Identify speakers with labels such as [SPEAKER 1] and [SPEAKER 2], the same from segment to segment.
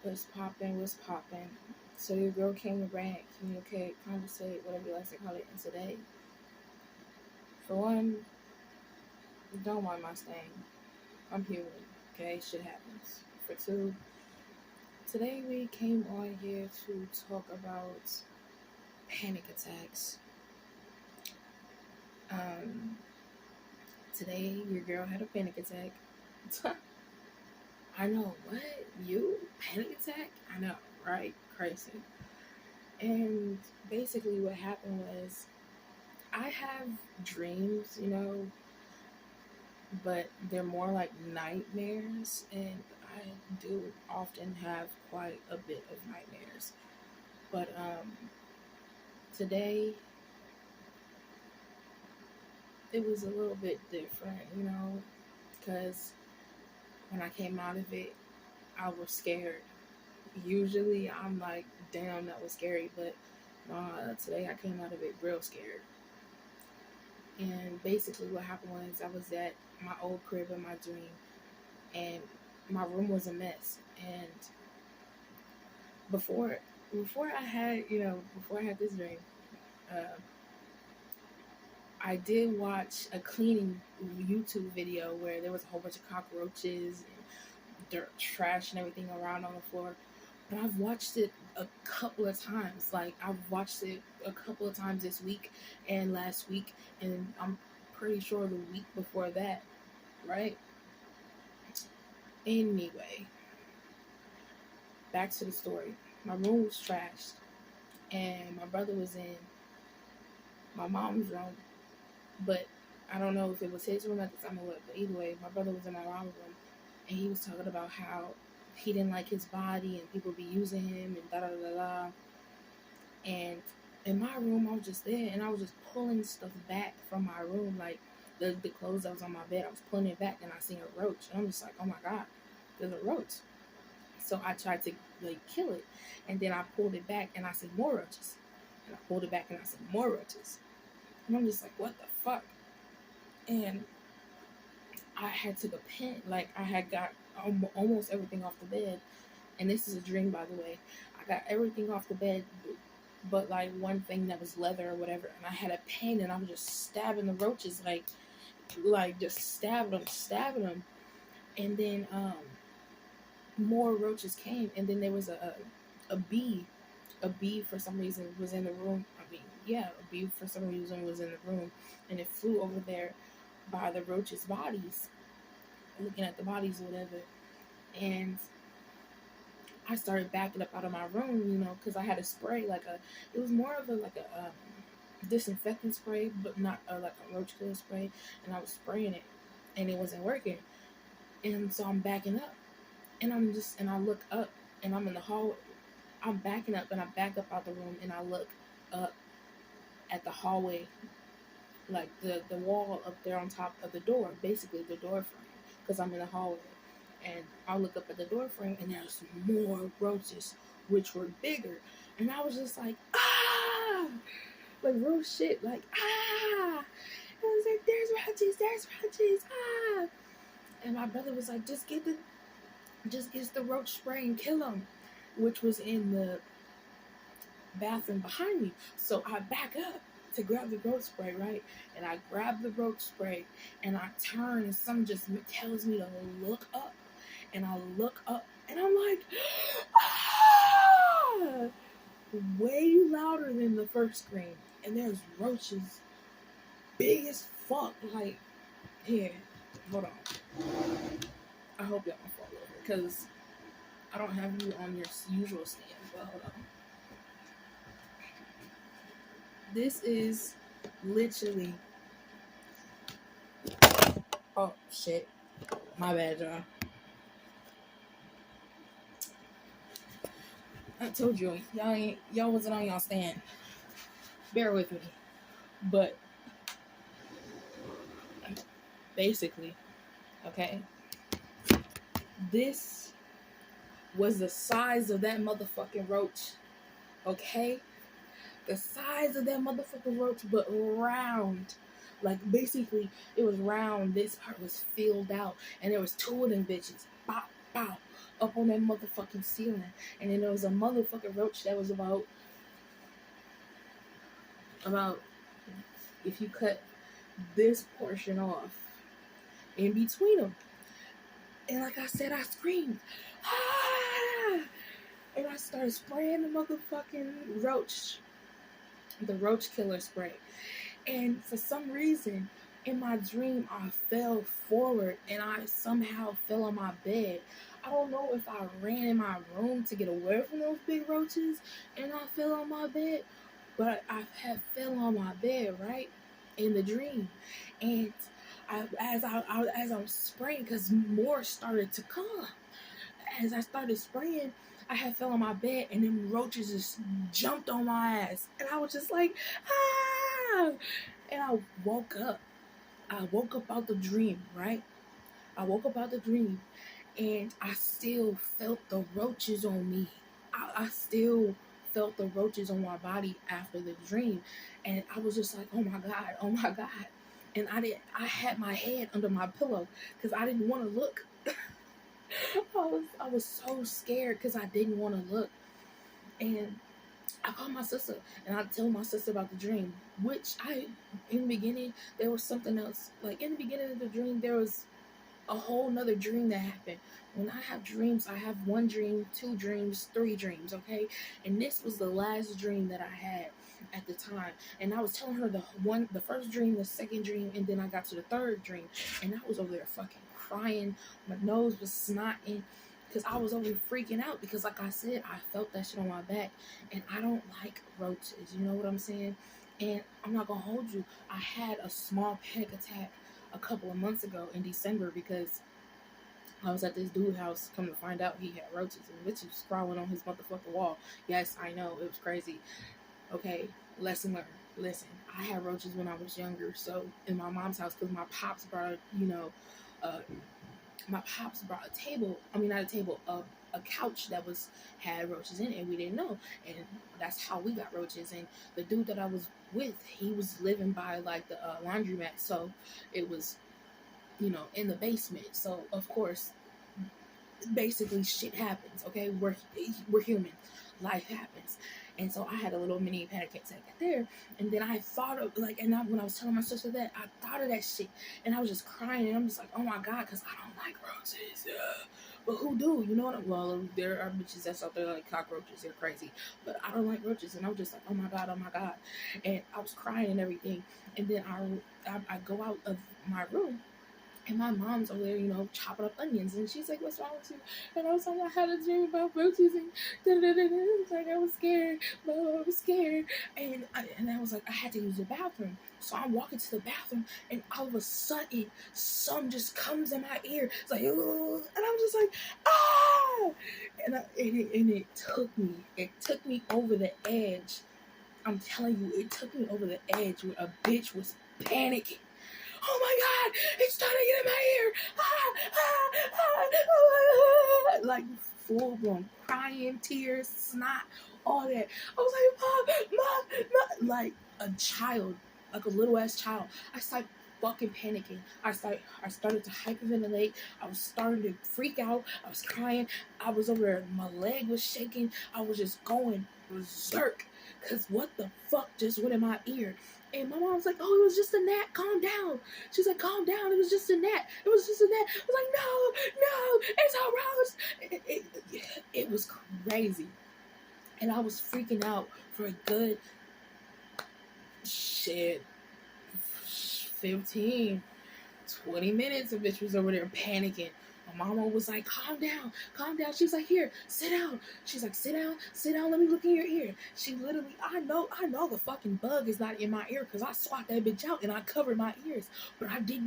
[SPEAKER 1] What's poppin'? What's poppin'? So your girl came to rant, communicate, conversate, whatever you like to call it. And today, for one, don't mind my stain. I'm human, okay? Shit happens. For two, today we came on here to talk about panic attacks. Um, Today your girl had a panic attack. I know, what? You? Panic attack? I know, right? Crazy. And basically what happened was I have dreams, but they're more like nightmares, and I do often have quite a bit of nightmares. But today it was a little bit different, because when I came out of it, I was scared. Usually I'm like, damn, that was scary, but today I came out of it real scared. And basically what happened was I was at my old crib in my dream, and my room was a mess. And before I had, before I had this dream, uh, I did watch a cleaning YouTube video where there was a whole bunch of cockroaches and dirt, trash, and everything around on the floor. But I've watched it a couple of times. Like, I've watched it a couple of times this week and last week, and I'm pretty sure the week before that, right? Anyway, back to the story. My room was trashed, and my brother was in my mom's room, but I don't know if it was his room at the time or what, but either way, my brother was in my mom's room, and he was talking about how he didn't like his body and people be using him and da-da-da-da. And in my room, I was just there, and I was just pulling stuff back from my room, like the clothes that was on my bed. I was pulling it back, and I seen a roach, and I'm just like, oh my god, there's a roach. So I tried to kill it, and then I pulled it back, and I seen more roaches, and I pulled it back, and I seen more roaches, and I'm just like, what the fuck? And I had took a pen, like I had got almost everything off the bed, and this is a dream, by the way. I got everything off the bed, but like one thing that was leather or whatever, and I had a pen, and I was just stabbing the roaches, like just stabbing them, and then more roaches came, and then there was a bee. A bee for some reason was in the room. A bee for some reason was in the room, and it flew over there by the roaches' bodies, looking at the bodies or whatever. And I started backing up out of my room, because I had a spray, it was more of a disinfectant spray, but not like a roach kill spray, and I was spraying it, and it wasn't working. And so I'm backing up, and I look up, and I'm in the hallway. I'm backing up, and I back up out the room, and I look up at the hallway, like the wall up there on top of the door, basically the door frame, because I'm in the hallway. And I look up at the door frame, and there's more roaches, which were bigger. And I was just like, ah! Like, real shit, like, ah! And I was like, there's roaches, ah! And my brother was like, just get the roach spray and kill them, which was in the bathroom behind me. So I back up to grab the roach spray, right? And I grab the roach spray, and I turn, and something just tells me to look up. And I look up, and I'm like, ah! Way louder than the first scream. And there's roaches big as fuck. Like, here, hold on. I hope y'all don't fall over, because I don't have you on your usual stand. But hold on. This is literally... Oh, shit. My bad, y'all. I told you, y'all wasn't on y'all stand. Bear with me. But basically, okay, this was the size of that motherfucking roach. Okay? The size of that motherfucking roach, but round. Like, basically, it was round. This part was filled out, and there was two of them bitches. Bow, bow. up on that motherfucking ceiling. And then there was a motherfucking roach that was about if you cut this portion off in between them. And like I said, I screamed, ah! And I started spraying the motherfucking the roach killer spray. And for some reason, in my dream, I fell forward and I somehow fell on my bed. I don't know if I ran in my room to get away from those big roaches and I fell on my bed, but I had fell on my bed, right, in the dream. And as I was spraying, because more started to come. As I started spraying, I had fell on my bed and then roaches just jumped on my ass. And I was just like, ah! And I woke up. I woke up out the dream, right? I woke up out the dream and I still felt the roaches on me. I still felt the roaches on my body after the dream. And I was just like, oh my God, oh my God. And I had my head under my pillow because I didn't want to look. I was so scared because I didn't want to look. And I called my sister and I told my sister about the dream, which in the beginning, there was something else. Like in the beginning of the dream, there was a whole nother dream that happened. When I have dreams, I have 1 dream, 2 dreams, 3 dreams, okay? And this was the last dream that I had at the time. And I was telling her the first dream, the second dream, and then I got to the third dream. And I was over there fucking crying. My nose was snotting because I was over here freaking out because, like I said, I felt that shit on my back. And I don't like roaches, you know what I'm saying? And I'm not gonna hold you. I had a small panic attack a couple of months ago in December because I was at this dude's house. Come to find out, he had roaches and bitches crawling on his motherfucking wall. Yes, I know, it was crazy. Okay, lesson learned. Listen, I had roaches when I was younger. So in my mom's house, because my pops brought, a table. I mean, not a table, a couch that had roaches in it, and we didn't know. And that's how we got roaches. And the dude that I was with, he was living by like the laundromat, so it was, in the basement. So of course, basically shit happens. Okay, we're human. Life happens. And so I had a little mini panic attack there. And then I thought of when I was telling my sister that, I thought of that shit. And I was just crying. And I'm just like, oh my God, because I don't like roaches. But who do? You know what? Well, there are bitches that's out there like cockroaches. They're crazy. But I don't like roaches. And I was just like, oh my God, oh my God. And I was crying and everything. And then I go out of my room. And my mom's over there, chopping up onions. And she's like, what's wrong with you? And I was like, I had a dream about roaches. And it's like, I was scared. But I was scared. And I was like, I had to use the bathroom. So I'm walking to the bathroom. And all of a sudden, some just comes in my ear. It's like, ugh. And I'm just like, ah! And it took me. It took me over the edge. I'm telling you, it took me over the edge where a bitch was panicking. Oh my God, it's starting to get in my ear. Like full blown crying, tears, snot, all that. I was like, Mom, like a child, like a little ass child. I started fucking panicking. I started to hyperventilate. I was starting to freak out. I was crying. I was over there. My leg was shaking. I was just going berserk. Because what the fuck just went in my ear? And my mom was like, oh, it was just a gnat. Calm down. She's like, calm down. It was just a gnat. It was just a gnat. I was like, no, it's all roach. It was crazy. And I was freaking out for a good 15, 20 minutes. A bitch was over there panicking. My mama was like, calm down. She's like, here, sit down. She's like, sit down, let me look in your ear. She literally, I know the fucking bug is not in my ear because I swat that bitch out and I covered my ears. But I did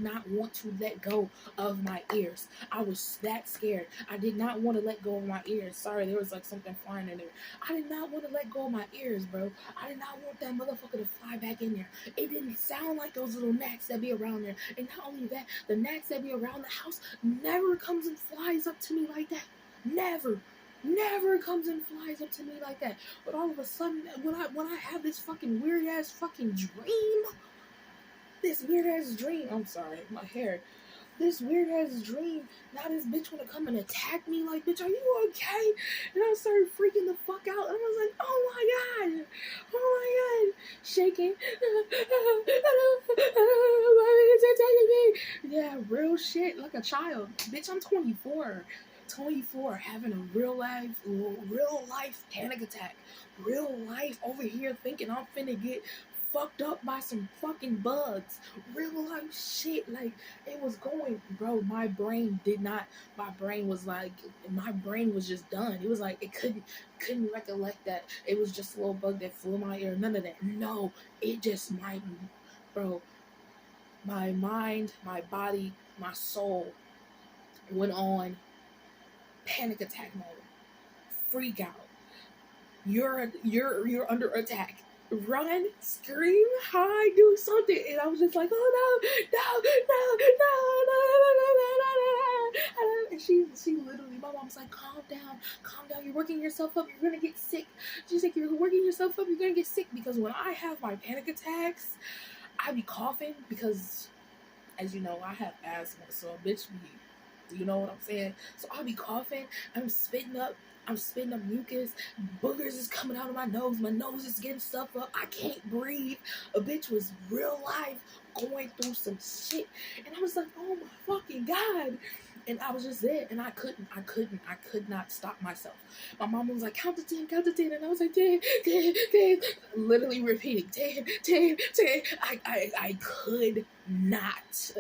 [SPEAKER 1] not want to let go of my ears. I was that scared. I did not want to let go of my ears. Sorry, there was like something flying in there. I did not want to let go of my ears, bro. I did not want that motherfucker to fly back in there. It didn't sound like those little gnats that be around there. And not only that, the gnats that be around the house never comes and flies up to me like that. Never comes and flies up to me like that. But all of a sudden, when I have this fucking weird ass fucking dream, I'm sorry, my hair. this weird ass dream. Now this bitch wanna come and attack me. Like, bitch, are you okay? And I started freaking the fuck out. And I was like, oh my god, oh my god, shaking. Yeah, real shit, like a child. Bitch, I'm 24. 24, having a real life panic attack. Real life over here thinking I'm finna get fucked up by some fucking bugs. Real life shit. Like, it was going, bro. My brain was just done. It was like it couldn't recollect that it was just a little bug that flew in my ear. None of that. No, it just bro. My mind, my body, my soul went on panic attack mode. Freak out. You're under attack. Run, scream, hide, do something. And I was just like, oh no. And she literally, my mom's like, calm down. You're working yourself up. You're gonna get sick. She's like, you're working yourself up. You're gonna get sick. Because when I have my panic attacks, I be coughing because, as you know, I have asthma. So a bitch be, you know what I'm saying? So I'll be coughing. I'm spitting up mucus. Boogers is coming out of my nose is getting stuff up. I can't breathe. A bitch was real life going through some shit, and I was like, oh my fucking god. And I was just there, and I could not stop myself. My mom was like, count to 10, and I was like, 10, literally repeating, 10. I could not.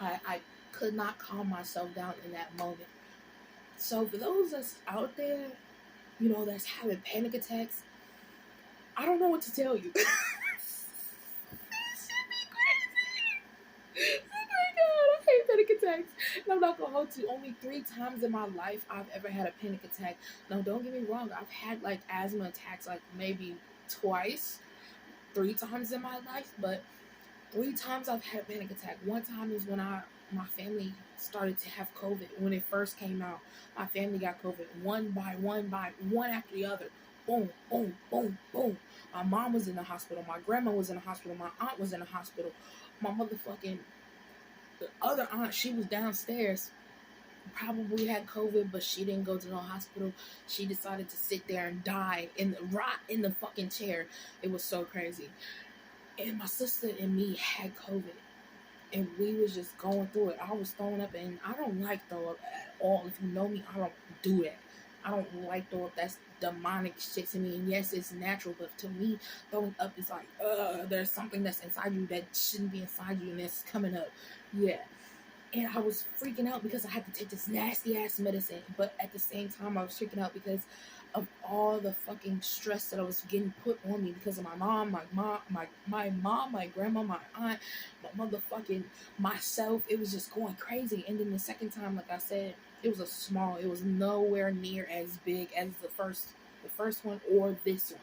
[SPEAKER 1] I could not calm myself down in that moment. So for those that's out there, you know, that's having panic attacks, I don't know what to tell you. Panic attacks. And I'm not gonna hold you. Only 3 times in my life I've ever had a panic attack. Now, don't get me wrong. I've had like asthma attacks like maybe 3 times in my life, but 3 times I've had a panic attack. One time is when my family started to have COVID. When it first came out, my family got COVID one by one after the other. Boom, boom, boom, boom. My mom was in the hospital. My grandma was in the hospital. My aunt was in the hospital. My motherfucking the other aunt, she was downstairs, probably had COVID, but she didn't go to no hospital. She decided to sit there and die rot in the fucking chair. It was so crazy. And my sister and me had COVID, and we was just going through it. I was throwing up, and I don't like throw up at all. If you know me, I don't do that. I don't like throw up. That's demonic shit to me. And yes, it's natural, but to me, throwing up is like, there's something that's inside you that shouldn't be inside you, and it's coming up. Yeah. And I was freaking out because I had to take this nasty ass medicine. But at the same time, I was freaking out because of all the fucking stress that I was getting put on me because of my mom, my grandma, my aunt, my motherfucking myself. It was just going crazy. And then the second time, like I said, it was nowhere near as big as the first one or this one.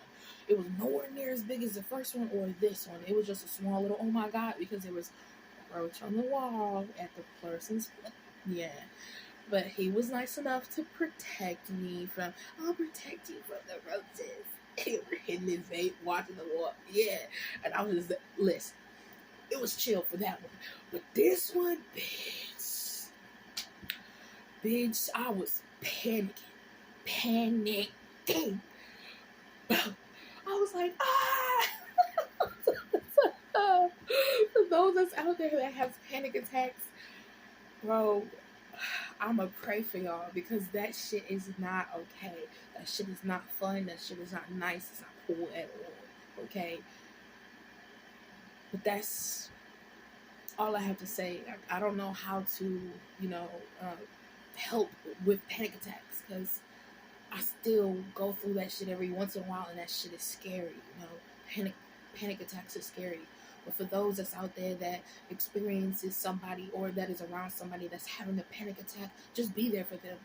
[SPEAKER 1] It was nowhere near as big as the first one or this one. It was just a small little, oh my god, because it was roach on the wall at the person's, yeah. But he was nice enough to protect me from, I'll protect you from the roaches. He was hitting his vape, watching the wall, yeah. And I was just, listen, it was chill for that one. But this one, bitch, I was panicking. I was like, for those that's out there that have panic attacks, bro, I'ma pray for y'all because that shit is not okay. That shit is not fun. That shit is not nice. It's not cool at all. Okay? But that's all I have to say. I don't know how to, help with panic attacks because I still go through that shit every once in a while, and that shit is scary. Panic attacks are scary. But for those that's out there that experiences somebody or that is around somebody that's having a panic attack, just be there for them.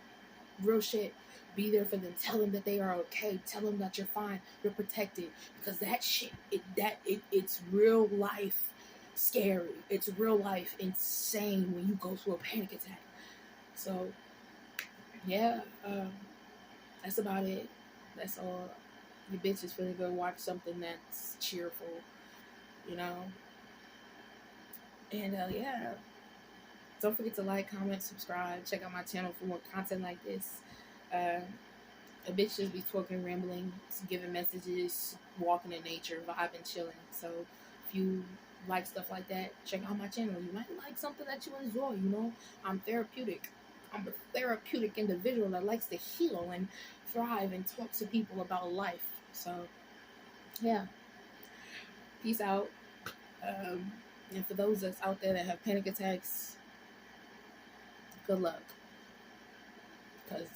[SPEAKER 1] Real shit. Be there for them. Tell them that they are okay. Tell them that you're fine. You're protected. Because that shit, it's real life scary. It's real life insane when you go through a panic attack. So, yeah, that's about it. That's all. You bitches finna go watch something that's cheerful, And yeah, Don't forget to like, comment, subscribe. Check out my channel for more content like this. A bitch just be talking, rambling, giving messages, walking in nature, vibing, chilling. So if you like stuff like that, check out my channel. You might like something that you enjoy, you know. I'm therapeutic. I'm a therapeutic individual that likes to heal and thrive and talk to people about life. So, yeah. Peace out. And for those that's out there that have panic attacks, good luck. Because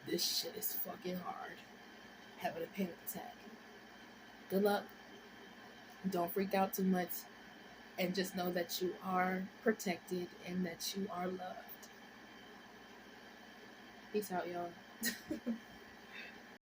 [SPEAKER 1] this shit is fucking hard. Having a panic attack. Good luck. Don't freak out too much. And just know that you are protected and that you are loved. Peace out, y'all.